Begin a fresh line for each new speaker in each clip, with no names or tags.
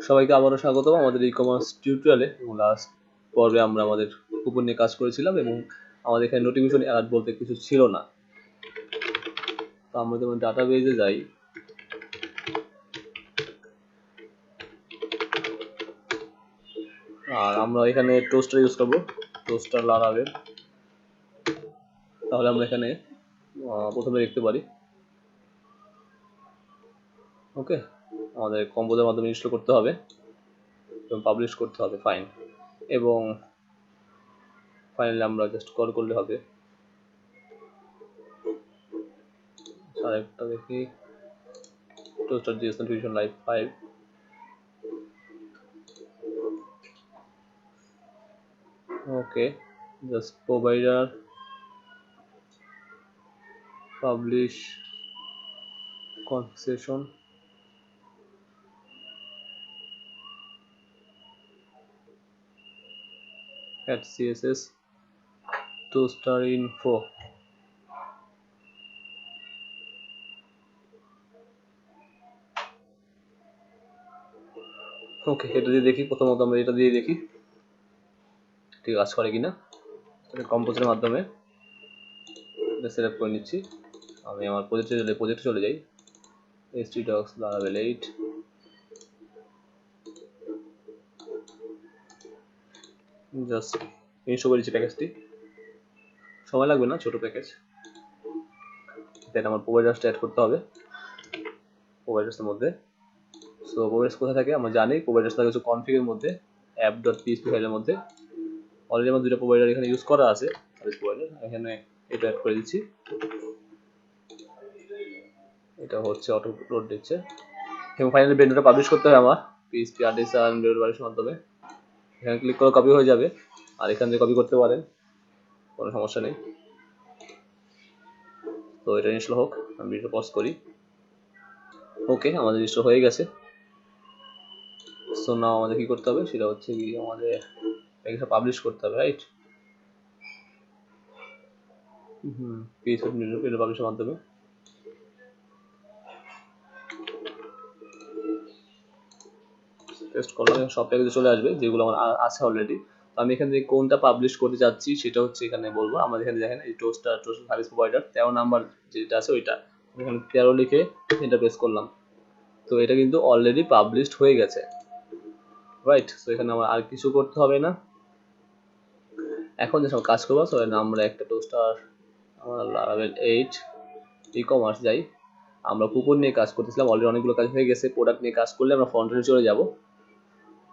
সবাইকে আবারও স্বাগতম আমাদের ই-কমার্স টিউটোরিয়ালে। এবং লাস্ট পর্বে আমরা আমাদের কুপন নিয়ে কাজ করেছিলাম এবং আমাদের এখানে নোটিফিকেশন অ্যালার্ট বলতে কিছু ছিল না। তো আমরা যেমন ডাটাবেজে যাই, আর আমরা এখানে টোস্টার ইউজ করবো, টোস্টার লারাভেল। তাহলে আমরা এখানে প্রথমে দেখতে পারি, ওকে, আমাদের কম্পোজের মাধ্যমে ইনস্টল করতে হবে এবং পাবলিশ করতে হবে, ফাইন। এবং ফাইনালি আমরা জাস্ট কল করলে হবে। আরেকটা দেখি, toaster GS notification live 5। okay, just provider publish configuration at css toaster info। ওকে, এটা দিয়ে দেখি, প্রথমত আমরা এটা দিয়ে দেখি ঠিক কাজ করে কিনা। কম্পোজের মাধ্যমে এটা সেট আপ করে নিচ্ছি। আমি আমার প্রজেক্টে চলে যাই, htdocs laravel 8। জাস্ট ইনস্টল করেছি প্যাকেজটি, সময় লাগবে না, ছোট প্যাকেজ। দেন আমার প্রোভাইডার্সটা অ্যাড করতে হবে প্রোভাইডার্সের মধ্যে। সো প্রোভাইডার্স কোথায় থাকে আমরা জানি, প্রোভাইডার্স থাকে হচ্ছে কনফিগের মধ্যে, app.php ফাইলের মধ্যে। অলরেডি আমার দুটো প্রোভাইডার এখানে ইউজ করা আছে, সার্ভিস প্রোভাইডার। এখানে এটা অ্যাড করে দিচ্ছি, এটা হচ্ছে অটো লোড দিচ্ছে। এবং ফাইনালি বেন্ডোটা পাবলিশ করতে হবে আমার PHP artisan বেন্ডো পাবলিশের মাধ্যমে। এখানে ক্লিক করে কপি হয়ে যাবে, আর এখান থেকে কপি করতে পারেন, কোনো সমস্যা নেই। তো এটা ইনস্টল হোক, আমি ভিডিও পজ করি। ওকে, আমাদের ইনস্টল হয়ে গেছে। সো নাও আমাদের কি করতে হবে, সেটা হচ্ছে কি আমাদের প্যাকেজটা পাবলিশ করতে হবে, রাইট? PHP বেন্ডো পাবলিশের মাধ্যমে। টেস্ট করলাম, সব প্যাকেজে চলে আসবে যেগুলো আমার আছে অলরেডি। তো আমি এখান থেকে কোনটা পাবলিশ করতে চাচ্ছি সেটা হচ্ছে এখানে বলবো। আমাদের এখানে দেখেন এই টোস্টার সার্ভিস প্রোভাইডার 13 নাম্বার যেটা আছে ওইটা, এখানে 13 লিখে এন্টার প্রেস করলাম। তো এটা কিন্তু অলরেডি পাবলিশড হয়ে গেছে, রাইট? তো এখানে আমার আর কিছু করতে হবে না। এখন যে সব কাজ করবো, তো আমরা একটা টোস্টার লারাভেল 8 ই-কমার্স যাই। আমরা কুপন নিয়ে কাজ করতেছিলাম, অলরেডি অনেকগুলো কাজ হয়ে গেছে। প্রোডাক্ট নিয়ে কাজ করলে আমরা ফ্রন্ট এন্ডে চলে যাব।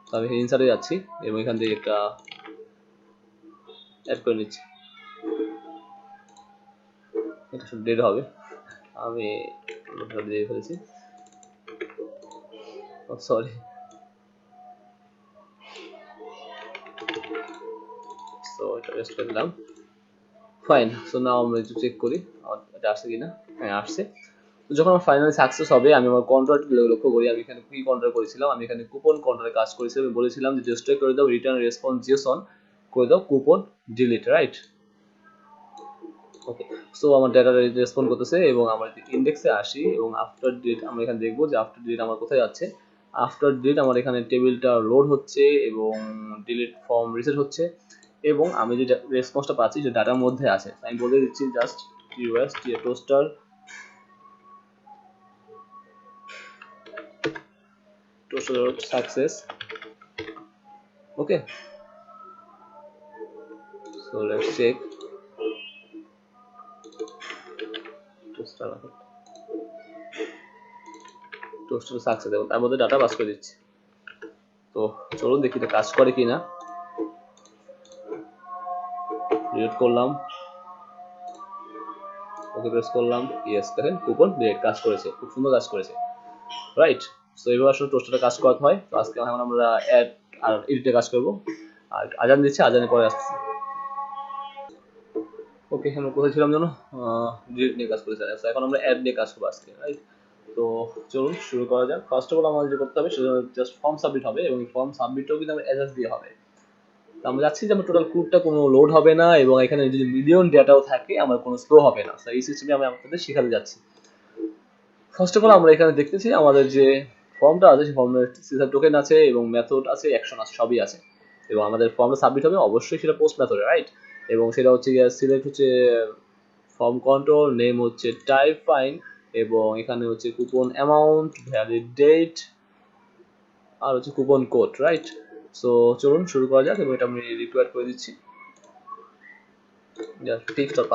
তো আমি ইনসার্টে যাচ্ছি এবং এখান থেকে একটা অ্যাড করে নিচ্ছি। এটা শুধু ডেট হবে, আমি দিয়ে ফেলেছি, সরি। সো এটা রেস্ট করে দিলাম, ফাইন। সো নাও আমরা একটু চেক করি এটা আসছে কিনা। হ্যাঁ, আসছে। তো যখন আমার ফাইনালি সাকসেস হবে, আমি আমার কন্ট্রাক্ট লক্ষ্য করি। আমি এখানে কি কন্ট্রাক্ট করেছিলাম, আমি এখানে কুপন কন্ট্রাক্টে কাজ করেছিলাম। আমি বলেছিলাম যে ডিস্ট্রয় করে দাও রিটার্ন রেসপন্স জেসন, করে দাও কুপন ডিলিট, রাইট? ওকে, সো আমার ডাটা রেসপন্ড করতেছে এবং আমরা ইন্ডেক্সে আসি এবং আফটার ডিলিট আমরা এখানে দেখবো যে আফটার ডিলিট আমার কোথায় যাচ্ছে। আফটার ডিলিট আমার এখানে টেবিলটা লোড হচ্ছে এবং ডিলিট ফর্ম রিসেট হচ্ছে এবং আমি যে রেসপন্সটা পাচ্ছি যে ডাটার মধ্যে আছে। আমি বলে দিচ্ছি just use toaster success. Okay, so let's check toaster success এবং তার মধ্যে ডাটা পাস করে দিচ্ছি। তো চলুন দেখি এটা কাজ করে কিনা। রিলোড করলাম, ওকে প্রেস করলাম, ইয়েস, দেখেন কুপন ডিলিট কাজ করেছে, খুব সুন্দর কাজ করেছে, রাইট? সো এইভাবে আসলে টোস্টারটা কাজ করাতে হয়। তো আজকে এখন আমরা অ্যাড আর এডিটে কাজ করব। আর আজান দিচ্ছে, আজানের পরে আসছি। ওকে, আমরা কোথায় ছিলাম জানো, ডিলিট নিয়ে কাজ করেছি। এখন আমরা অ্যাড নিয়ে কাজ করবো আজকে, রাইট? তো চলুন শুরু করা যাক। ফার্স্ট অফ অল আমাদের যে করতে হবে সেটা জাস্ট ফর্ম সাবমিট হবে এবং এই ফর্ম সাবমিটটাও কিন্তু আমরা এজাজ দিয়ে হবে। তো আমরা যাচ্ছি যে আমার টোটাল কোডটা কোনো লোড হবে না এবং এখানে যদি মিলিয়ন ডেটাও থাকে আমার কোনো স্লো হবে না। তো এই সিস্টেমে আমি আপনাদের শেখাতে যাচ্ছি। ফার্স্ট অফ অল আমরা এখানে দেখতেছি আমাদের যে ফর্মটা আছে সেই ফর্মের সিজার টোকেন আছে এবং মেথড আছে, অ্যাকশন আছে, সবই আছে। এবং আমাদের ফর্মটা সাবমিট হবে অবশ্যই সেটা পোস্ট মেথডে, রাইট? এবং সেটা হচ্ছে গিয়ে সিলেক্ট হচ্ছে ফর্ম কন্ট্রোল, নেম হচ্ছে টাইপ ফাইন, এবং এখানে হচ্ছে কুপন অ্যামাউন্ট, ভ্যালিড ডেট, আর হচ্ছে কুপন কোড, রাইট? সো চলুন শুরু করা যাক, এবং এটা আমি রিকোয়ার করে দিচ্ছি জাস্ট ফিক্সড অর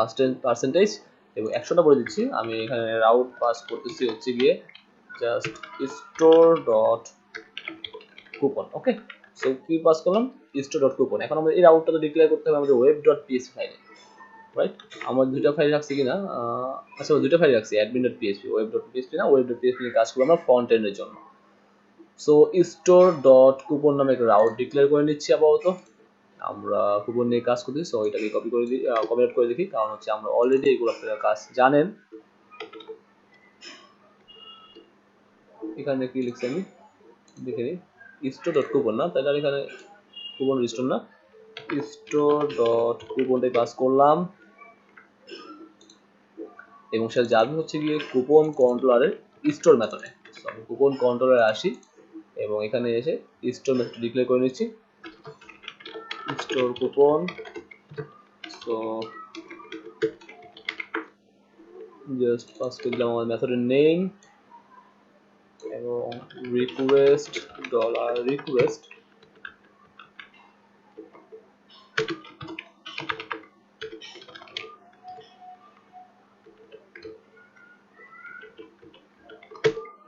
পার্সেন্টেজ, এবং অ্যাকশনটা বলে দিচ্ছি। আমি এখানে রাউট পাস করতেছি হচ্ছে গিয়ে জাস্ট স্টোর ডট কুপন। ওকে, সো কি পাস করলাম? Store dot coupon. এখন আমাদের এই রাউটটা তো ডিক্লেয়ার করতে হবে আমাদের ওয়েব ডট পিএসপি ফাইলে, রাইট? আমার দুইটা ফাইল রাখছি কিনা, আচ্ছা দুইটা ফাইল রাখছি, admin dot PSP, web dot PSP না, ওয়েব ডট পিএসপি নিয়ে কাজ করবো আমরা ফ্রন্ট এন্ডের জন্য। সো স্টোর ডট কুপন নামে একটা রাউট ডিক্লেয়ার করে নিচ্ছি আপাতত। আমরা কুপন নিয়ে কাজ করছি, সো এটাকে কপি করে দিই, কপি আউট করে দেখি, কারণ হচ্ছে আমরা অলরেডি এগুলো আপনারা কাজ জানেন। এখানে কি লিখছি আমি দেখে নিই, স্টোর ডট কুপন না, তাহলে এখানে কুপন স্টোর না, স্টোর ডট কুপনটাই পাস করলাম, এবং সেটা যাবে হচ্ছে গিয়ে কুপন কন্ট্রোলারের স্টোর মেথডে। সো আমি কুপন কন্ট্রোলারে আসি এবং এখানে এসে স্টোর মেথড ডিক্লেয়ার করে নিচ্ছি, store coupon. So just pass করে দিলাম আমার মেথডের নেম এবং request dollar request,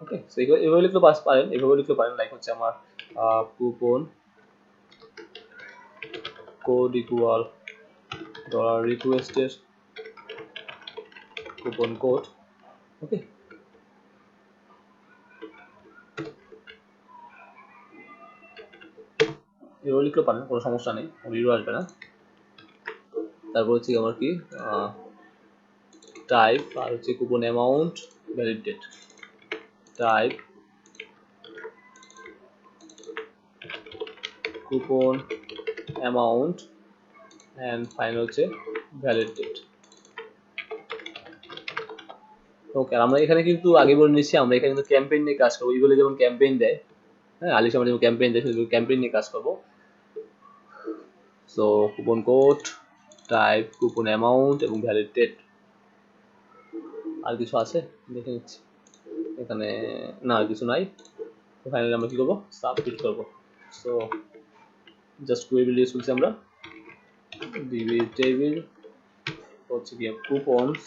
okay. So এভাবে লিখতে পারেন, এভাবে লিখতে পারেন, লাইক হচ্ছে আমার কুপন কোড ইকুয়াল ডলার রিকোয়েস্টের কুপন কোড। ওকে, এভাবে লিখতে পারেন, কোনো সমস্যা নেই, এরর আসবে না। তারপর হচ্ছে আমার কি টাইপ, আর হচ্ছে coupon amount, valid date, type coupon amount and final হচ্ছে ভ্যালিড ডেট। ওকে, আমরা এখানে কিন্তু আগে বলে নিচ্ছি আমরা এখানে কিন্তু ক্যাম্পেইন নিয়ে কাজ করবো, এগুলো যেমন ক্যাম্পেইন দেয়, হ্যাঁ আলিশ আমার যেমন ক্যাম্পেইন দেয়, সেগুলো ক্যাম্পেইন নিয়ে কাজ করবো। So coupon code, type coupon amount এবং ভ্যালিড ডেট। আর কিছু আছে দেখে নিচ্ছি, এখানে না আর কিছু নাই। তো ফাইনালি আমরা কি করবো, সাবমিট করবো। সো জাস্ট কুয়েরি ইউজ করছি আমরা, ডিবি টেবিল হচ্ছে গিয়ে coupons.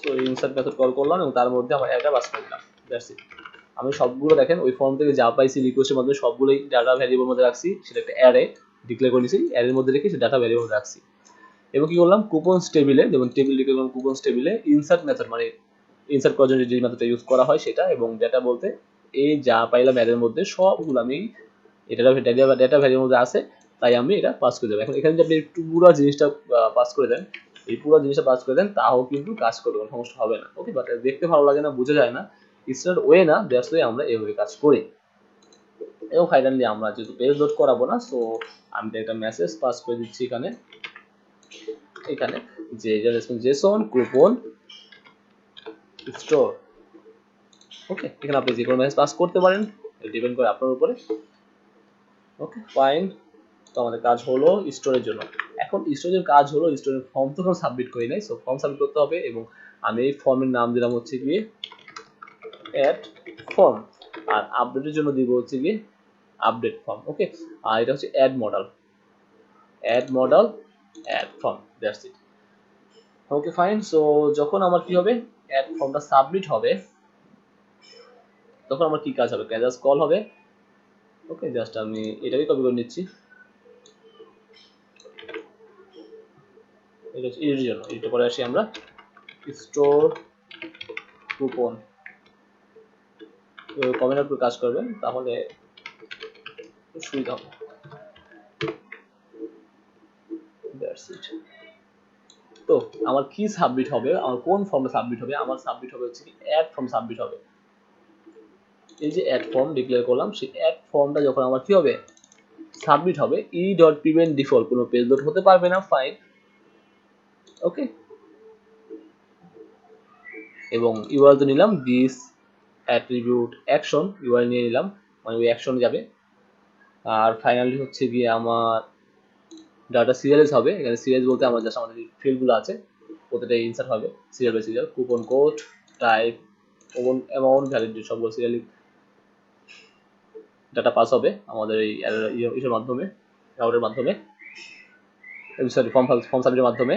So insert method call করলাম এবং তার মধ্যে আমার একটা পাস করে দিলাম, দ্যাটস ইট। আমি সবগুলো দেখেন ওই ফর্ম থেকে যা পাইছি রিকোয়েস্টের মাধ্যমে সবগুলোই ডাটা ভ্যারিয়েবল মধ্যে রাখছি, সেটা একটা অ্যারে ডিক্লেয়ার করে নিয়েছি, অ্যারের মধ্যে রেখে সেটা ডাটা ভ্যারিয়েবল রাখছি। এবং কি করলাম, কুপনস টেবিলে, যেমন টেবিল ডিক্লেয়ার করলাম কুপনস টেবিলে ইনসার্ট মেথড, মানে ইনসার্ট করার জন্য যে মেথডটা ইউজ করা হয় সেটা, এবং ডেটা বলতে এই যা পাইলাম অ্যারের মধ্যে সবগুলো আমি এটা ডেটা ভ্যারিয়েবল মধ্যে আছে, তাই আমি এটা পাস করে দেবো। এখন এখানে যদি আপনি একটু পুরো জিনিসটা পাস করে দেন, এই পুরো জিনিসটা পাস করে দেন, তাও কিন্তু কাজ করবে, কোনো সমস্যা হবে না। ওকে, বাট দেখতে ভালো লাগে না, বোঝা যায় না, ইটস ওয়ে না, দ্যাটস ওয়ে আমরা এইভাবে কাজ করি। এবং ফাইনালি আমরা যেহেতু পেজ লোড করাবো না, সো আমি একটা মেসেজ পাস করে দিচ্ছি এখানে, এখানে যে জেসন কুপন স্টোর। ওকে, এখানে আপনি যে কোনো মেসেজ পাস করতে পারেন, ডিপেন্ড করে আপনার উপরে। ওকে ফাইন, তো আমাদের কাজ হলো স্টোরের জন্য। এখন স্টোরের কাজ হলো, স্টোরের ফর্ম তো কোনো সাবমিট করি নাই, সো ফর্ম সাবমিট করতে হবে, এবং আমি এই ফর্মের নাম দিলাম হচ্ছে গিয়ে অ্যাড ফর্ম, আর আপডেটের জন্য দিব হচ্ছে গিয়ে আপডেট ফর্ম। ওকে, আর এটা হচ্ছে add model add form, that's it. Okay fine, so যখন আমার কি হবে, অ্যাড ফর্মটা সাবমিট হবে, তখন আমার কি কাজ হবে, ক্যাজাস কল হবে। ওকে, জাস্ট আমি এটাকে কপি করে নিচ্ছি, এটা হচ্ছে এর জন্য, এটা পরে আসি আমরা স্টোর কুপন, কমেন্টের উপর কাজ করবেন তাহলে সুবিধা হবে। That's it. তো আমার কি সাবমিট হবে, আমার কোন ফর্মে সাবমিট হবে, আমার সাবমিট হবে হচ্ছে কি অ্যাড ফর্ম সাবমিট হবে। এই যে অ্যাড ফর্ম ডিক্লেয়ার করলাম, সেই অ্যাড ফর্মটা যখন আমার কি হবে, সাবমিট হবে, ই ডট প্রিভেন্ট ডিফল্ট, কোনো পেজ লোড হতে পারবে না, ফাইন। ওকে, এবং ইউআরএল তো নিলাম দিস অ্যাট্রিবিউট অ্যাকশন ইউআরএল নিয়ে নিলাম, মানে ওই অ্যাকশনে যাবে। আর ফাইনালি হচ্ছে গিয়ে আমার ডাটা সিরিয়ালাইজ হবে। এখানে সিরিয়াল বলতে আমরা জাস্ট আমাদের ফিল্ডগুলো আছে প্রত্যেকটাই ইনসার্ট হবে serial by serial, coupon code, type, amount, validity সবগুলো সিরিয়ালি ডাটা পাস হবে আমাদের এই ইসের মাধ্যমে, রাউটের মাধ্যমে, সরি ফর্ম সাবমিটের মাধ্যমে।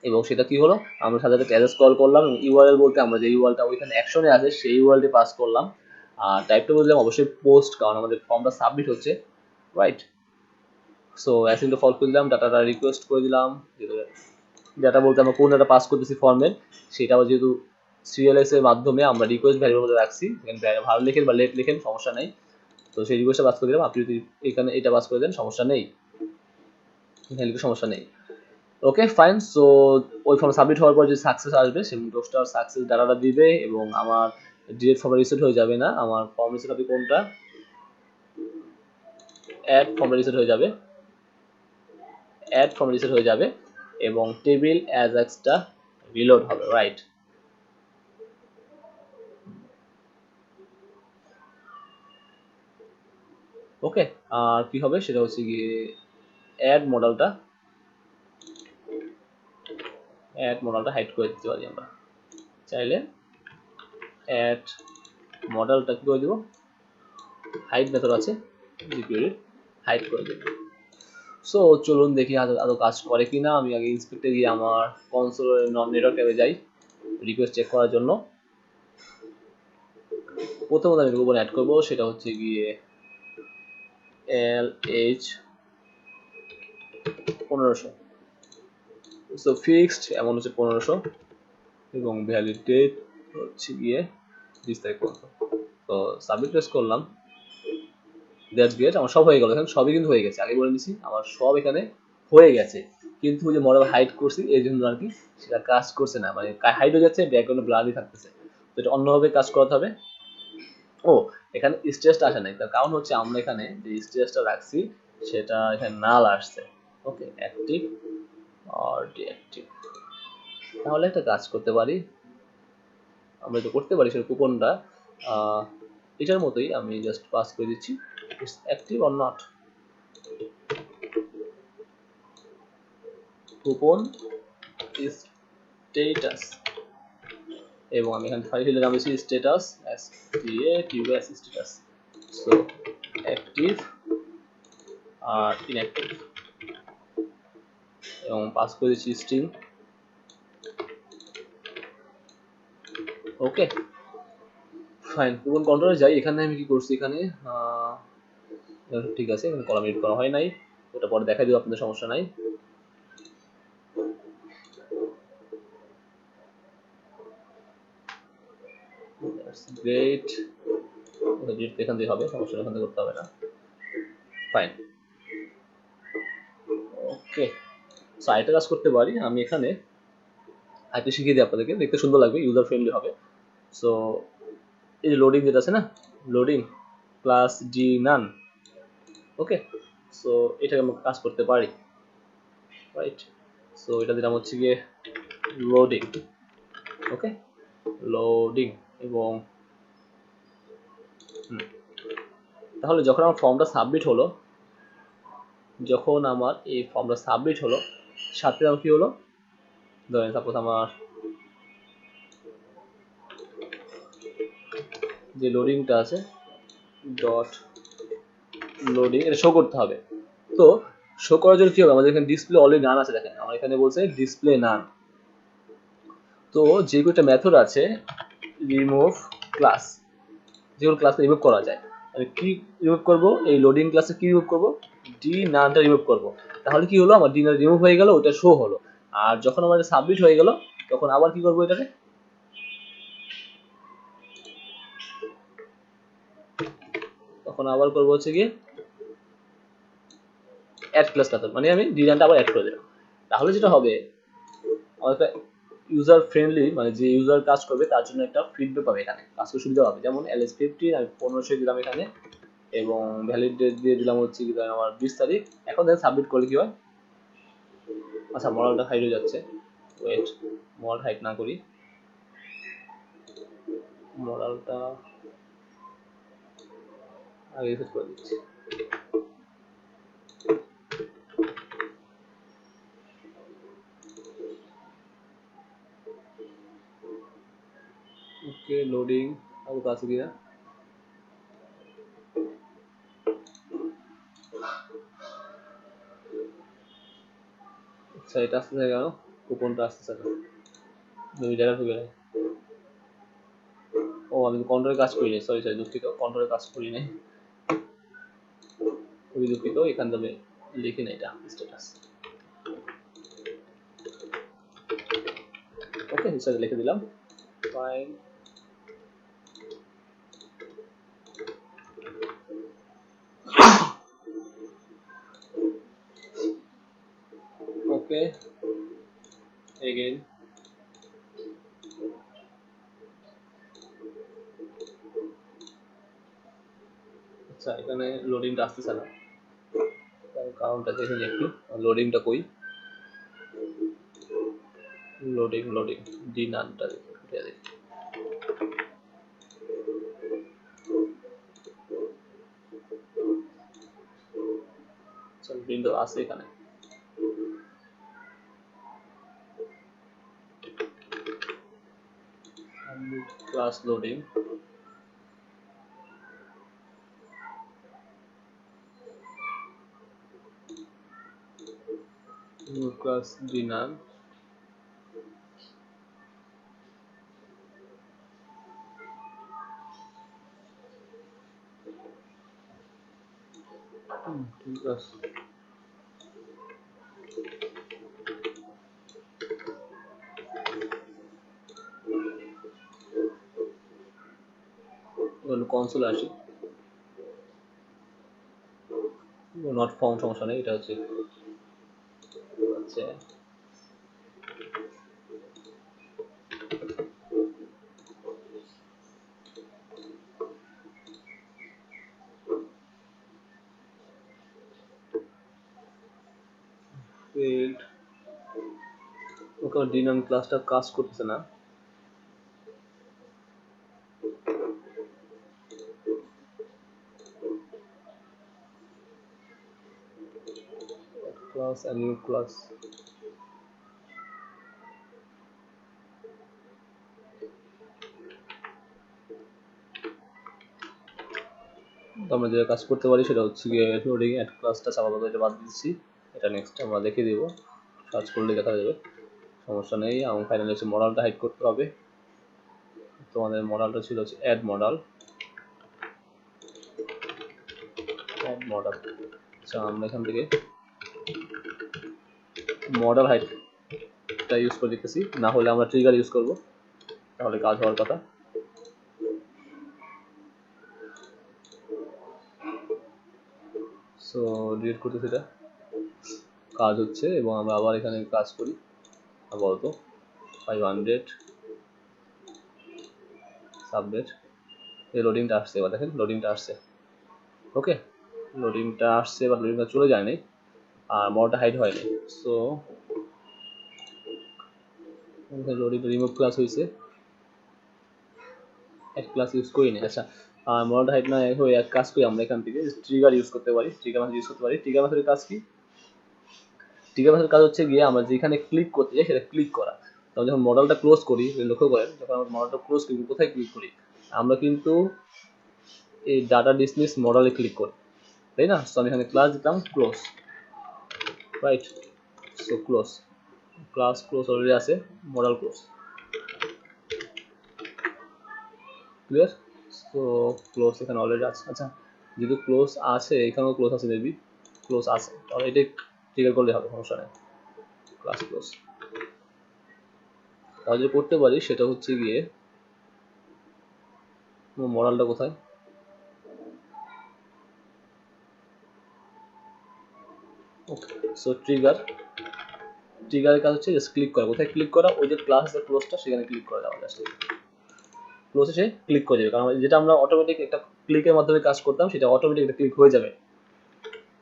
এবং সেটা কি হলো, আমরা সাথে সাথে অ্যাড্রেস কল করলাম এবং ইউআরএল বলতে আমরা যে ইউআরএলটা ওইখানে অ্যাকশনে আছে সেই ইউআরএলটি পাস করলাম। আর টাইপটা বললাম অবশ্যই পোস্ট, কারণ আমাদের ফর্মটা সাবমিট হচ্ছে, রাইট। সো অ্যাসিনটা ফলো করে দিলাম, ডাটাটা রিকোয়েস্ট করে দিলাম, যেহেতু ডাটা বলতে আমরা কোন ডাটা পাস করতেছি ফর্মের সেটা আবার যেহেতু সিরিয়ালএস এর মাধ্যমে আমরা রিকোয়েস্ট ভ্যারিয়েবল মধ্যে রাখছি, এখানে ভালো লিখেন বা লেট লিখেন সমস্যা নেই। তো সেই রিকোয়েস্টটা পাস করে দিলাম, আপনি যদি এখানে এটা পাস করে দেন সমস্যা নেই, এখানে লিখে সমস্যা নেই। ওকে ফাইন। সো ওই ফর্ম সাবমিট হওয়ার পর যে সাকসেস আসবে সেই টোস্টার সাকসেস ডাটাটা দিবে এবং আমার ডিরেক্ট ফর্মে রিসেট হয়ে যাবে না, আমার ফর্ম রিসেট হবে কোনটা, অ্যাড ফর্মে রিসেট হয়ে যাবে, অ্যাড ফর্ম রিসেট হয়ে যাবে এবং টেবিল অ্যাজ এক্সটা রিলোড হবে, রাইট। ওকে, আর কি হবে সেটা হচ্ছে গিয়ে অ্যাড মডেলটা হাইড করে দিতে পারি আমরা চাইলে। অ্যাড মডেলটা কি করে দিব, হাইড মেথড আছে, হাইড করে দেব। সো চলুন দেখি আদৌ কাজ করে কিনা। আমি আগে ইন্সপেক্টে গিয়ে আমার কনসোলের নেটওয়ার্ক ট্যাবে যাই রিকোয়েস্ট চেক করার জন্য। প্রথমত আমি কুপন অ্যাড করবো, সেটা হচ্ছে গিয়ে LH 1500, সো ফিক্সড অ্যামাউন্ট হচ্ছে 1500 এবং ভ্যালিড ডেট হচ্ছে গিয়ে 20 তারিখ পর্যন্ত। তো সাবমিট প্রেস করলাম, দ্যাটস গ্রেট, আমার সব হয়ে গেল, এখানে সবই কিন্তু হয়ে গেছে, আগে বলে নিছি আমার সব এখানে হয়ে গেছে। কিন্তু যে মডেল হাইড করছি এই জন্য আর কি সেটা কাজ করছে না, মানে হাইড হয়ে যাচ্ছে, ব্যাকগ্রাউন্ডে ব্লারই থাকতেছে। তো এটা অন্যভাবে কাজ করাতে হবে। ও এখানে স্টেজটা আসে নাই, তার কারণ হচ্ছে আমরা এখানে যে স্টেজটা রাখছি সেটা এখানে নাল আসছে। ওকে, অ্যাক্টিভ আর ডিঅ্যাক্টিভ। তাহলে একটা কাজ করতে পারি, আমরা যেটা করতে পারি সেটা কুপনটা এটার মতোই আমি জাস্ট পাস করে দিচ্ছি, it's active or not, coupon status, এবং আমি এখানে ফাইলে নাম দিচ্ছি স্টেটাস স্টেটাস, সো অ্যাক্টিভ আর ইনঅ্যাক্টিভ এবং পাস করে দিচ্ছি স্ট্রিং। ওকে ফাইন, কুপন কন্ট্রোলে যাই। এখানে আমি কি করছি, এখানে ঠিক আছে, এখানে কলাম এডিট করা হয় নাই, ওটা পরে দেখাই দেবো আপনাদের, সমস্যা নাই। গ্রেট, এখান থেকে হবে, সমস্যা এখান থেকে করতে হবে না, ফাইন। ওকে, সো আরেকটা কাজ করতে পারি, আমি এখানে আরেকটা শিখিয়ে দিই আপনাদেরকে, দেখতে সুন্দর লাগবে, ইউজার ফ্রেন্ডলি হবে। সো এই যে লোডিং যেটা আছে না, লোডিং প্লাস ডি নান, ওকে, সো এটা আমরা কাজ করতে পারি, রাইট। সো এটা দিলাম হচ্ছে গিয়ে লোডিং, ওকে, লোডিং এবং তাহলে যখন আমার ফর্মটা সাবমিট হলো, যখন আমার এই ফর্মটা সাবমিট হলো সাথে আমার কি হলো, ধরেন সাপোজ আমার যে লোডিংটা আছে ডট লোডিং, এটা শো করতে হবে। তো শো করার জন্য কি হবে, আমাদের এখানে ডিসপ্লে অলরেডি নান আছে, দেখেন আমার এখানে বলছে ডিসপ্লে নান। তো যে একটা মেথড আছে রিমুভ ক্লাস, যেগুলো ক্লাসে রিমুভ করা যায়, আমি কি রিমুভ করব, এই লোডিং ক্লাসে কি রিমুভ করব, ডি নানটা রিমুভ করব। তাহলে কি হলো, আমার ডি নান রিমুভ হয়ে গেল, ওটা শো হলো। আর যখন আমাদের সাবমিট হয়ে গেল তখন আবার কি করব, এটাকে তখন আবার করব হচ্ছে গিয়ে অ্যাড ক্লাস মেথড, মানে আমি ডি নানটা আবার অ্যাড করে দিলাম। তাহলে যেটা হবে, আমাদের ইউজার ফ্রেন্ডলি, মানে যে ইউজার কাজ করবে তার জন্য একটা ফিডব্যাক পাবে, এখানে কাজ করে সুবিধা হবে। যেমন LS50 আমি 1500 দিলাম এখানে এবং ভ্যালিড ডেট দিয়ে দিলাম হচ্ছে কি আমার 20 তারিখ। এখন দেখেন সাবমিট করলে কি হয়, আচ্ছা মডেলটা হাইড হয়ে যাচ্ছে, ওয়েট, মডেল হাইড না করি, মডেলটা আগে সেট করে দিচ্ছি। ওকে, লোডিং আর কাছে কিনা আচ্ছা, এটা আসতেছে কেন? কুপনটা আসতেছে না, দুই জায়গা ঢুকে নেই। ও, আমি কন্ট্রোলে কাজ করি নাই, সরি দুঃখিত, কন্ট্রোলে কাজ করি নাই, খুবই দুঃখিত। এখান থেকে লিখি না এটা স্ট্যাটাস। ওকে, হিসাবে লিখে দিলাম ফাইন। ওকে, এগেইন আচ্ছা, এখানে লোডিংটা আসতেছে না, তার কারণটা দেখে নিই একটু। লোডিংটা কই? লোডিং ডি নামটা দেখি। আচ্ছা, লোডিংটা আছে এখানে। ক্লাস লোডিং, ক্লাস ডিনার, ঠিক আছে। কনসোল আসি, নট ফাউন্ড সমস্যা নেই, এটা হচ্ছে আচ্ছা ফেল্ড। ওকে, ডিনাম ক্লাসটা কাজ করতেছে না। ক্লাস নিউ ক্লাস, তো আমরা যেটা কাজ করতে পারি সেটা হচ্ছে গিয়ে লোডিং অ্যাড ক্লাসটা আপাতত এটা বাদ দিচ্ছি। এটা নেক্সট আমরা দেখে দিব, সার্চ করলে দেখা যাবে, সমস্যা নেই। এবং ফাইনালি হচ্ছে মডেলটা হাইড করতে হবে। তোমাদের মডেলটা ছিল হচ্ছে অ্যাড মডেল। আচ্ছা, আমরা এখান থেকে মডেল হাইটটা ইউজ করে দিতেছি, না হলে আমরা ট্রিগার ইউজ করব, তাহলে কাজ হওয়ার কথা। সো ডিলিট করতেছি, এটা কাজ হচ্ছে। এবং আমরা আবার এখানে কাজ করি আপাতত 500 সাবনেট। এই লোডিংটা আসছে, এবার দেখেন লোডিংটা আসছে। ওকে, লোডিংটা আসছে, এবার লোডিংটা চলে যায় নাই আর মডেলটা হাইড হয়নি। সো লোডিংটা রিমুভ ক্লাস হয়েছে, এক ক্লাস ইউজ করি না। আচ্ছা, মডেলটা হাইড না হয়ে এক কাজ করি, আমরা এখান থেকে ট্রিগার ইউজ করতে পারি, ট্রিগার মেথড ইউজ করতে পারি। ট্রিগার মেথডের কাজ কি? ট্রিগার মেথডের কাজ হচ্ছে গিয়ে আমরা যেখানে ক্লিক করতে যাই সেটা ক্লিক করা। তখন যখন মডেলটা ক্লোজ করি, লক্ষ্য করেন যখন আমরা মডেলটা ক্লোজ করি কোথায় ক্লিক করি? আমরা কিন্তু এই ডাটা ডিসমিস মডেলে ক্লিক করি, তাই না? সো আমি এখানে ক্লাস দিতাম close, right? So close, class close already আছে, model close, clear? So close এখানে অলরেডি আছে। আচ্ছা, যেহেতু ক্লোজ আছে, এখানেও ক্লোজ আছে, মেবি ক্লোজ আছে, তাহলে এটাই ট্রিগার করলে হবে, সমস্যা নেই। ক্লাস ক্লোজ তাহলে করতে পারি, সেটা হচ্ছে গিয়ে মডেলটা কোথায়? ওকে, সো ট্রিগারের কাজ হচ্ছে জাস্ট ক্লিক করা। কোথায় ক্লিক করা? ওই যে ক্লাস আছে ক্লোজটা, সেখানে ক্লিক করে দেওয়া, জাস্ট ক্লোজে সে ক্লিক করে যাবে। কারণ যেটা আমরা অটোমেটিক একটা ক্লিকের মাধ্যমে কাজ করতাম, সেটা অটোমেটিক একটা ক্লিক হয়ে যাবে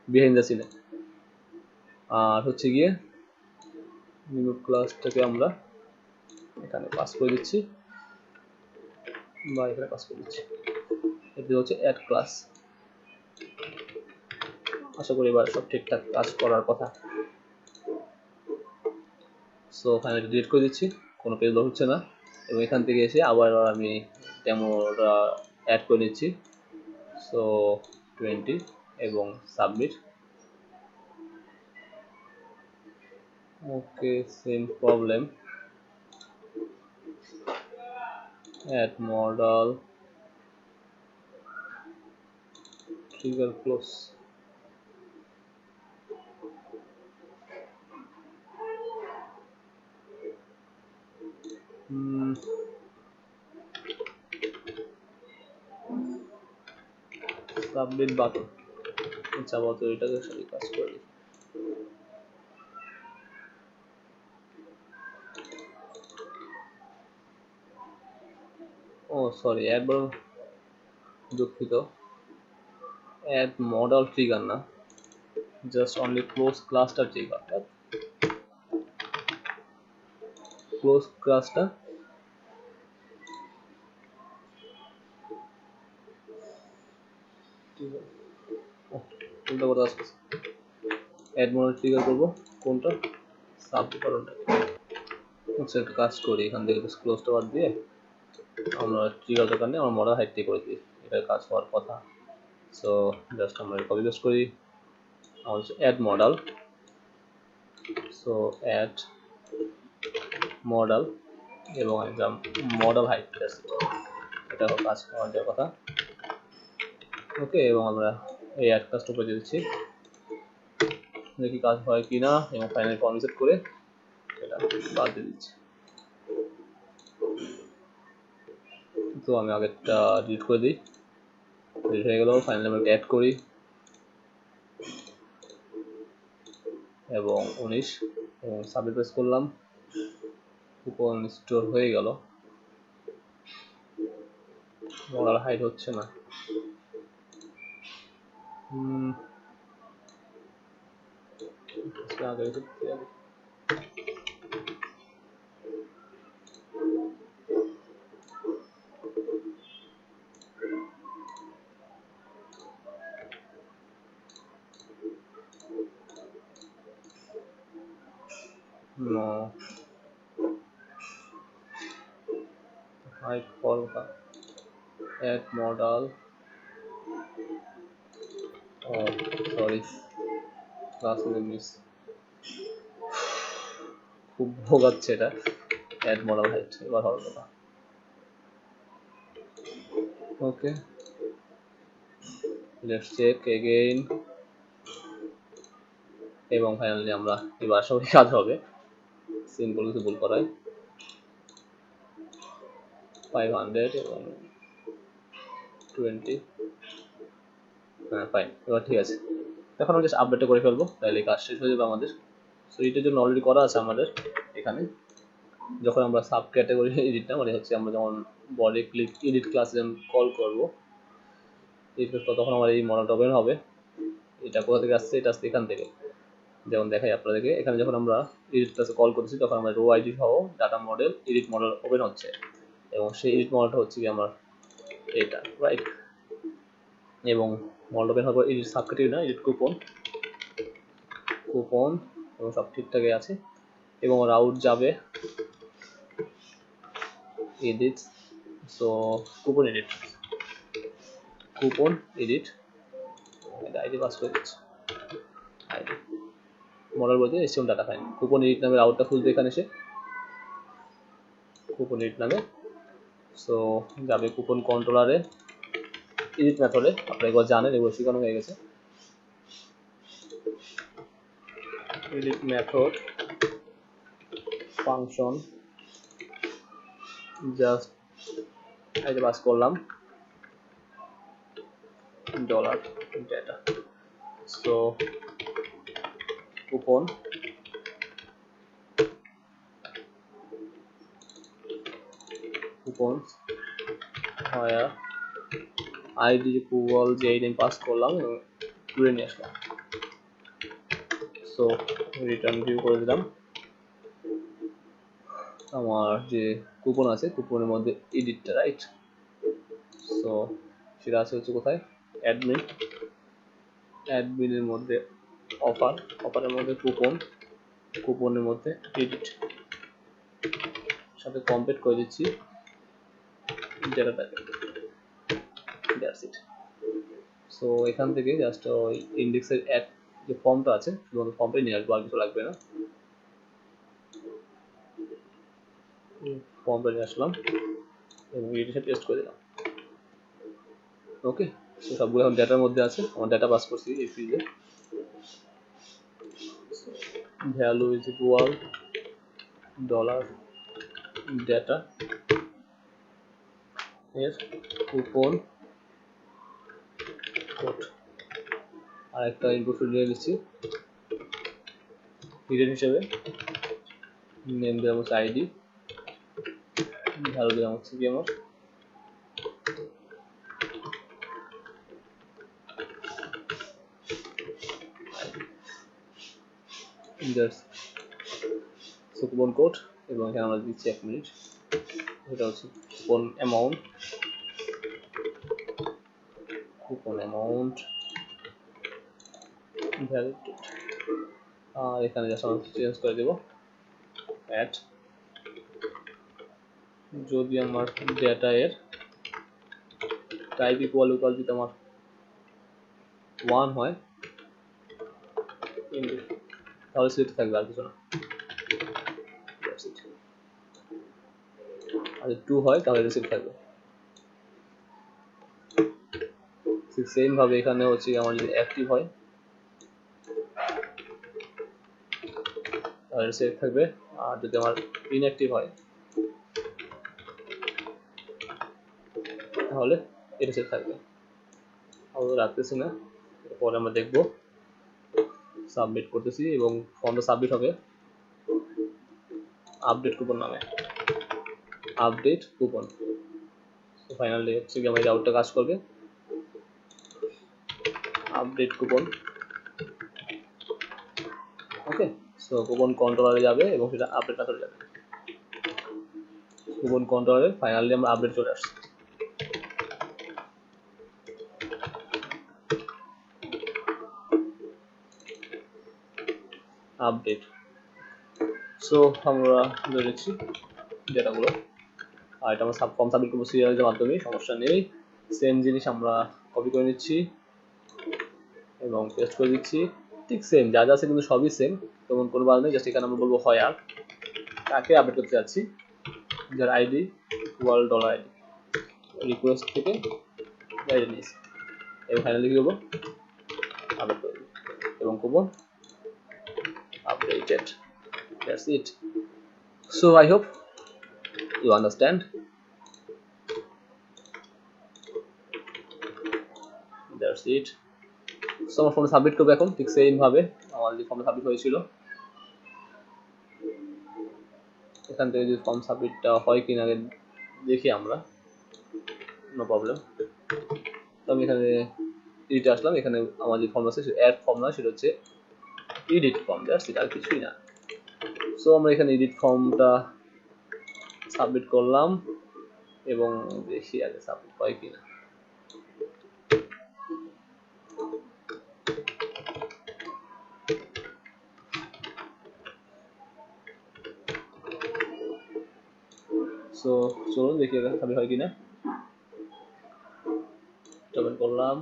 বিহাইন্ড দ্য সিনে। আর হচ্ছে গিয়ে নিউ ক্লাসটাকে আমরা এখানে পাস করে দিচ্ছি। বা এখানে পাস করে দিচ্ছি। এটি হচ্ছে অ্যাড ক্লাস। আশা করি এবার সব ঠিকঠাক কাজ করার কথা। সো ফাইনালি ডিলিট করে দিচ্ছি, কোনো পেজ লোড হচ্ছে না। এবং এখান থেকে এসে আবার আমি ডেমোটা অ্যাড করে নিচ্ছি। সো 20 এবং submit. Okay, same problem. Add model, trigger close. Submit button. আচ্ছা, আপাতত এটাকে সাথে কাজ করি। ও সরি, অ্যাড বড়, দুঃখিত, অ্যাড মডেল ট্রিগার না, জাস্ট অনলি ক্লোজ ক্লাসটা ট্রিগার। ক্লোজ ক্লাসটা কোনটা কথা আসছে, অ্যাড মডেল ট্রিগার করবো কোনটা, সাবমিট বাটনটা। আচ্ছা, একটা কাজ করি, এখান থেকে ক্লোজটা বাদ দিয়ে আমরা ট্রিগারটার কারণে আমার মডেল হাইটটি করে দিই, এটা কাজ হওয়ার কথা। সো জাস্ট আমরা কপি পেস্ট করি, আমার add model. So add model এবং একদম মডেল হাইট, এটা কাজ হওয়ার যে কথা। ওকে, এবং আমরা এই অ্যাড কাজটা করে দিচ্ছি, দেখি কাজ হয় কি না, এবং ফাইনালি ফর্ম রিসেট করে এটা বাদ দিয়ে দিচ্ছি। তো আমি আগেরটা ডিলিট করে দিই, ডিলিট হয়ে গেল। ফাইনালি আমরা অ্যাড করি এবং 19 এবং সাবমিট প্রেস করলাম, কুপন স্টোর হয়ে গেল। মডেল হাইট হচ্ছে না। আগে no height for add model, oh sorry, class miss, খুব ভোগাচ্ছে এটা। add model height এবার হবে কথা। ওকে, লেটস চেক এগেইন, এবং ফাইনালি আমরা এবার সব কাজ হবে, সিম্পল কিছু ভুল করায় 500 এবং 20। হ্যাঁ ফাইন, এবার ঠিক আছে। এখন আমি জাস্ট আপডেটটা করে ফেলবো, তাহলে কাজ শেষ হয়ে যাবে আমাদের। সো এটার জন্য অলরেডি করা আছে আমাদের এখানে। যখন আমরা সাব ক্যাটাগরি এডিটটা, মানে হচ্ছে আমরা যখন বডি ক্লিক এডিট ক্লাসে যখন কল করবো, তখন আমার এই মডেলটা ওপেন হবে। এটা কোথা থেকে আসছে, এটা আসছে এখান থেকে। যেমন দেখাই আপনাদেরকে, এখানে যখন আমরা এডিট ক্লাসে কল করছি তখন আমরা রো আইডি সহ data model edit model open হচ্ছে, এবং সেই এডিট মডেলটা হচ্ছে কি আমার এটা, রাইট। এবং মডেল ওপেন হওয়ার পর এডিট সাব ক্যাটাগরি না, এডিট কুপন, কুপন এবং সব ঠিকঠাকই আছে। এবং রাউট যাবে edit, so coupon edit, coupon edit, ID pass করে দিচ্ছি, আইডি মডেল বলতে ACM data file. Coupon edit নামে রাউটটা খুলবে এখানে এসে, কুপন এডিট নামে। সো যাবে কুপন কন্ট্রোলারে এডিট মেথডে, আপনারা একবার জানেন, এগুলো শেখানো হয়ে গেছে। Edit method function, just ID pass করলাম dollar data. So coupon coupon হয় আইডি কুপন যে আইডি পাস করলাম এবং তুলে নিয়ে আসলাম। সো রিটার্ন ভিউ করে দিলাম, আমার যে কুপন আছে কুপনের মধ্যে এডিটটা, রাইট। সো সেটা আছে হচ্ছে কোথায়, অ্যাডমিন, অ্যাডমিনের মধ্যে অফার, অফারের মধ্যে কুপন, কুপনের মধ্যে এডিট, সাথে কমপ্লিট করে দিচ্ছি ডেটাটাকে, দ্যাটস ইট। সো এখান থেকে জাস্ট ওই ইন্ডেক্সের অ্যাড যে ফর্মটা আছে শুধুমাত্র ফর্মটাই নিয়ে আসবো, আর কিছু লাগবে না। ফর্মটা নিয়ে আসলাম এবং এডিটে পেস্ট করে দিলাম। ওকে, তো সবগুলো এখন ডেটার মধ্যে আছে, আমার ডেটা পাস করছি এই ফিল্ডে। Value is equal dollar data এর কুপন কোড, আর একটা ইনপুট ফিল্ড নিয়ে নিচ্ছি হিডেন হিসেবে, নেম দিলাম হচ্ছে আইডি, ভ্যালু দিলাম হচ্ছে কি আমার কুপন কোড, এবং এখানে আমরা দিচ্ছি 1 মিনিট, এটা হচ্ছে coupon amount, coupon amount valid, আর এখানে জাস্ট আমরা চেঞ্জ করে দেব অ্যাড, যদি আমার ডেটা এর টাইপ ইকুয়াল যদি আমার 1 হয় তাহলে সিলেক্ট থাকবে, আর কিছু না। আর 2 হয় তাহলে রিসিভ থাকবে। ঠিক সেম ভাবে এখানে হচ্ছে আমার যদি অ্যাক্টিভ হয় তাহলে রিসিভ থাকবে, আর যদি আমার ইনঅ্যাক্টিভ হয় তাহলে এটা সেট থাকবে। আমরা রাখতেছি না, পরে আমরা দেখব। সাবমিট করতেছি এবং ফর্মটা সাবমিট হবে আপডেট কুপন নামে, আপডেট কুপন। তো ফাইনালি হচ্ছে কি আমার আউটটা কাজ করবে, আপডেট কুপন। ওকে, সো কুপন কন্ট্রোলারে যাবে এবং সেটা আপডেট মেথডে যাবে। কুপন কন্ট্রোলারে ফাইনালি আমরা আপডেট চলে আসছে। আপডেট, সো আমরা ধরে নিচ্ছি ডেটাগুলো, আর এটা আমরা ফর্ম সাবমিট করবো সিরিয়ালের মাধ্যমে, সমস্যা নেই। সেম জিনিস আমরা কপি করে নিচ্ছি এবং পেস্ট করে দিচ্ছি, ঠিক সেম যা যা আছে কিন্তু সবই সেম, তেমন কোনো বার নেই। জাস্ট এখানে আমরা বলবো হয় আর কাকে আপডেট করতে যাচ্ছি, যার ID equal dollar ID, request থেকে আইডি নিয়েছি এবং ফাইনালি কি করবো আপডেট করে দেবো এবং coupon updated, that's it. So I hope you understand. That's it. So আমার ফর্ম সাবমিট করবো এখন ঠিক সেম ভাবে আমার যে ফর্ম সাবমিট হয়েছিল, এখান থেকে যদি ফর্ম সাবমিটটা হয় কিনা আগে দেখি আমরা, নো প্রবলেম। তো আমি এখানে এডিটে আসলাম, এখানে আমার যে ফর্ম আছে অ্যাড ফর্ম না, সেটা হচ্ছে এডিট ফর্ম, দ্যাটস ইট, আর কিছুই না। সো আমরা এখানে এডিট ফর্মটা সাবমিট করলাম এবং দেখি আগে সাবমিট হয় কিনা। সো চলুন দেখি সাবমিট হয় কিনা, সাবমিট করলাম।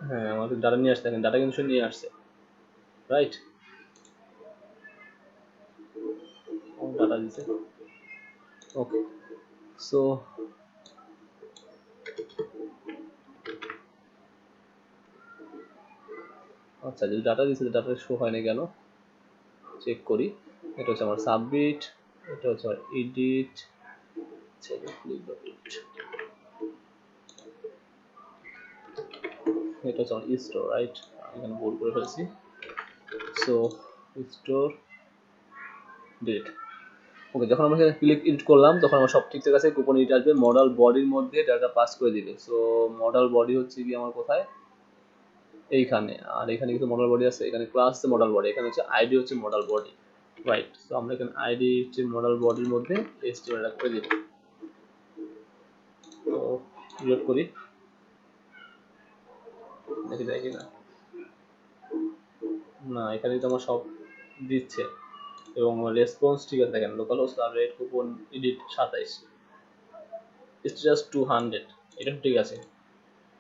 হ্যাঁ, আমাদের ডাটা নিয়ে আসছে, দেখেন ডাটা কিন্তু নিয়ে আসছে, রাইট, ডাটা দিছে। ওকে, সো আচ্ছা, যদি ডাটা দিচ্ছে ডাটা শো হয় না কেন চেক করি। এটা হচ্ছে আমার সাবমিট, এটা হচ্ছে আমার এডিট, এটা হচ্ছে আমার স্টোর, রাইট, এখানে ভুল করে ফেলছি। So store delete. ওকে, যখন আমরা এখানে ক্লিক এডিট করলাম তখন আমার সব ঠিকঠাক আছে, কুপন এডিট আসবে, মডেল বডির মধ্যে ডাটা পাস করে দিবে। সো মডেল বডি হচ্ছে কি আমার কোথায়, এইখানে, আর এখানে কিছু মডেল বডি আছে, এখানে ক্লাস আছে মডেল বডি, এখানে হচ্ছে আইডি হচ্ছে মডেল বডি। রাইট। সো আমরা এখানে আইডি মডেল বডির মধ্যে HTML করে দিব। তো রিলোড করি, দেখি যায় কিনা। না, এখানে তো আমার সব দিচ্ছে এবং রেসপন্স ঠিক আছে। দেখেন লোকাল হোস্ট আর রেড কুপন এডিট 27, স্ট্যাটাস 200, এটা ঠিক আছে।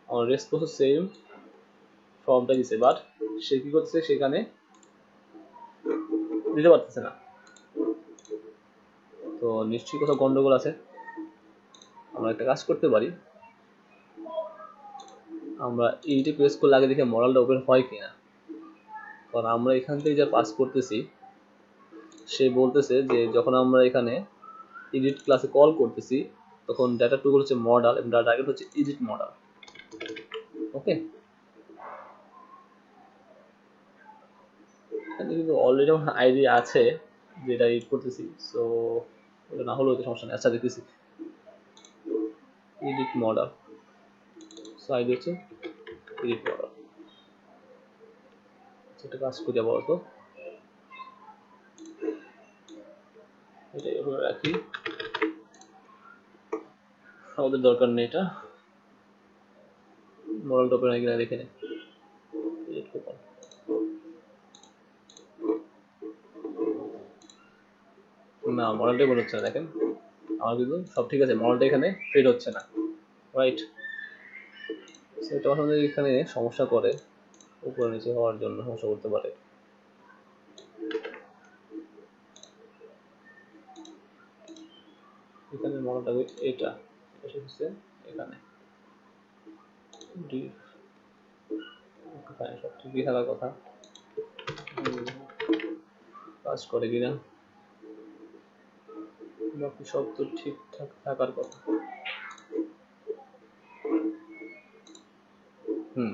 আমার রেসপন্স সেম, ফর্মটা দিছে, বাট সে কি করছে সেখানে দিতে পারতেছে না। তো নিশ্চয়ই কোথাও গন্ডগোল আছে। আমরা একটা কাজ করতে পারি, আমরা এইটা প্রেস করলে আগে দেখে মডেলটা ওপেন হয় কিনা। কারণ আমরা এখান থেকে যা পাস করতেছি, সে বলতেছে যে যখন আমরা এখানে এডিট ক্লাসে কল করতেছি তখন ডাটা টুকরো হচ্ছে মডেল এবং ডাটা টার্গেট হচ্ছে এডিট মডেল। ওকে, কিন্তু অলরেডি আমার আইডি আছে যেটা এডিট করতেছি, সো ওটা না হলেও সমস্যা নেই। আচ্ছা দেখতেছি এডিট মডেল, সো আইডি হচ্ছে এডিট মডেল। সেটা কাজ করি আপাতত, এটা এভাবে রাখি, আমাদের দরকার নেই এটা। মডেলটা ওপেন হয় কিনা দেখে নে। না, মডেলটাই মনে হচ্ছে না। দেখেন আমার কিন্তু সব ঠিক আছে, মডেলটা এখানে ফিট হচ্ছে না। রাইট, সেটা আমাদের এখানে সমস্যা করে, উপরে নিচে হওয়ার জন্য সমস্যা করতে পারে। এখানে মডেলটা এটা হচ্ছে এখানে সব ঠিকই থাকার কথা, কাজ করে কিনা বাকি সব তো ঠিকঠাক থাকার কথা।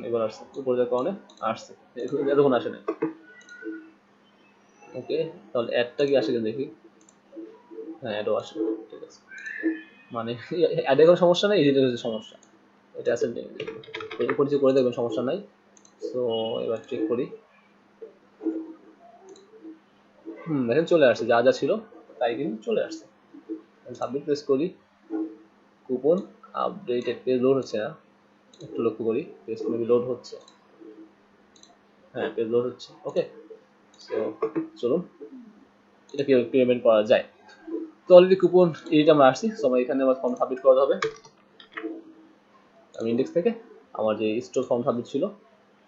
এবার আসছে, উপরে যাওয়ার কারণে আসছে, এতক্ষণ আসে না। ওকে, তাহলে অ্যাডটা কি আসে কিনা দেখি। হ্যাঁ, অ্যাডও আসে, ঠিক আছে। মানে অ্যাডে কোনো সমস্যা নেই, এডিটের হচ্ছে সমস্যা। এটা আসলে পরিচয় করে দেখবেন, সমস্যা নাই। সো এবার চেক করি। দেখেন চলে আসছে, যা যা ছিল তাই কিন্তু চলে আসছে। সাবমিট প্রেস করি, কুপন আপডেটেড, পেজ লোড হচ্ছে না, একটু লক্ষ্য করি। পেজ মেবি লোড হচ্ছে, হ্যাঁ পেজ লোড হচ্ছে। ওকে, সো চলুন এটা কিভাবে পেমেন্ট করা যায়। তো অলরেডি কুপন এডিট আমরা আসছি, সো আমার এখানে আমার ফর্ম সাবমিট করতে হবে। আমি ইন্ডেক্স থেকে আমার যে স্টোর ফর্ম সাবমিট ছিল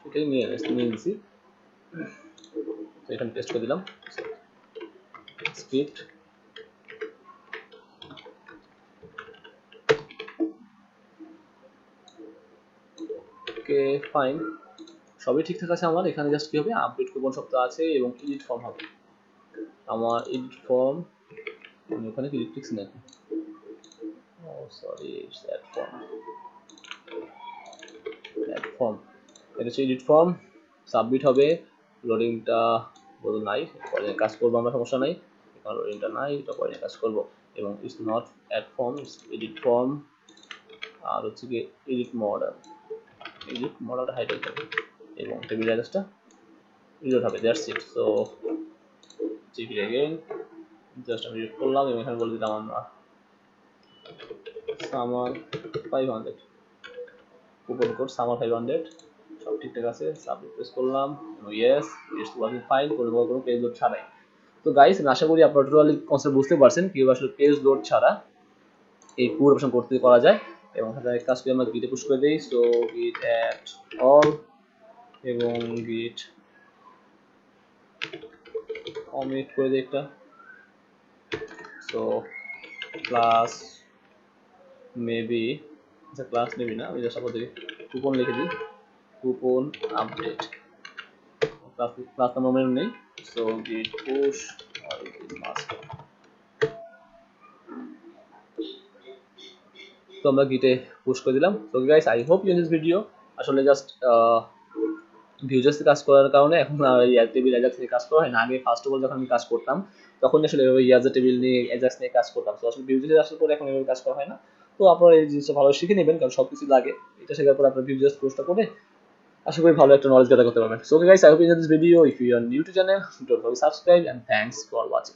সেটাই নিয়ে নিয়েছি, তো এখানে পেস্ট করে দিলাম স্ক্রিপ্ট। ওকে ফাইন, সবই ঠিকঠাক আছে আমার। এখানে জাস্ট কি হবে, আপডেট কুপন সপ্তাহ আছে এবং এডিট ফর্ম হবে। আমার এডিট ফর্ম ওখানে কি লিখছি নাকি, ও সরি, ইটস অ্যাড ফর্ম, এটা হচ্ছে এডিট ফর্ম। সাবমিট হবে, লোডিংটা বদল নাই, পরে কাজ করবো আমরা, সমস্যা নাই। এখানে লোডিংটা নাই, এটা পরে কাজ করবো। এবং it's not add form, it's edit form. আর হচ্ছে কি এডিট মডেলটা হাইড হয়ে যাবে এবং টেবিল অ্যাড্রেসটা রিলোড হবে, that's it. So GP again just আমি রিলোড করলাম এবং এখানে বলে দিলাম আমরা সামার 500, কুপন কোড সামার 500, সব ঠিকঠাক আছে। সাবমিট প্রেস করলাম, ইয়েস ইটস ওয়ার্কিং ফাইন, কোনো পেজ লোড ছাড়াই। তো গাইস, আশা করি আপনারা টোটালি কনসেপ্ট বুঝতে পারছেন কিভাবে আসলে পেজ লোড ছাড়া এই পুরো অপারেশন করা যায়। এবং সাথে কাজ করে আমরা গিটে পুশ করে দিই। সো গিট অ্যাট অল এবং গিট কমিট করে দিই একটা। সো ক্লাস মেবি, আচ্ছা ক্লাস মেবি না, আমি জাস্ট আপাতত কুপন লিখে দিই, কুপন আপডেট। ক্লাস নাম্বার মনে নেই, সো গিট পুশ আর মাস্ক। তো আমরা গিটে পুশ করে দিলাম। তো guys, I hope you enjoy this video. আসলে জাস্ট ভিউজার্স কাজ করার কারণে এখন ইয়ার টেবিল অ্যাজাক্স নিয়ে কাজ করা হয় না। আগে ফার্স্ট অফ অল যখন আমি কাজ করতাম তখন আসলে এভাবে ইয়াজা টেবিল নিয়ে অ্যাজাক্স নিয়ে কাজ করতাম। তো আসলে ভিউজার্স আসার পরে এখন এভাবে কাজ করা হয় না। তো আপনারা এই জিনিসটা ভালো শিখে নেবেন, কারণ সব কিছু লাগে। এটা শেখার পর আপনার ভিউজার্স পোস্টটা করে আশা করি ভালো একটা নলেজ গ্যাদার করতে পারবেন। So okay guys, I hope you enjoyed this video. If you are new to channel, don't forget subscribe, and thanks for watching.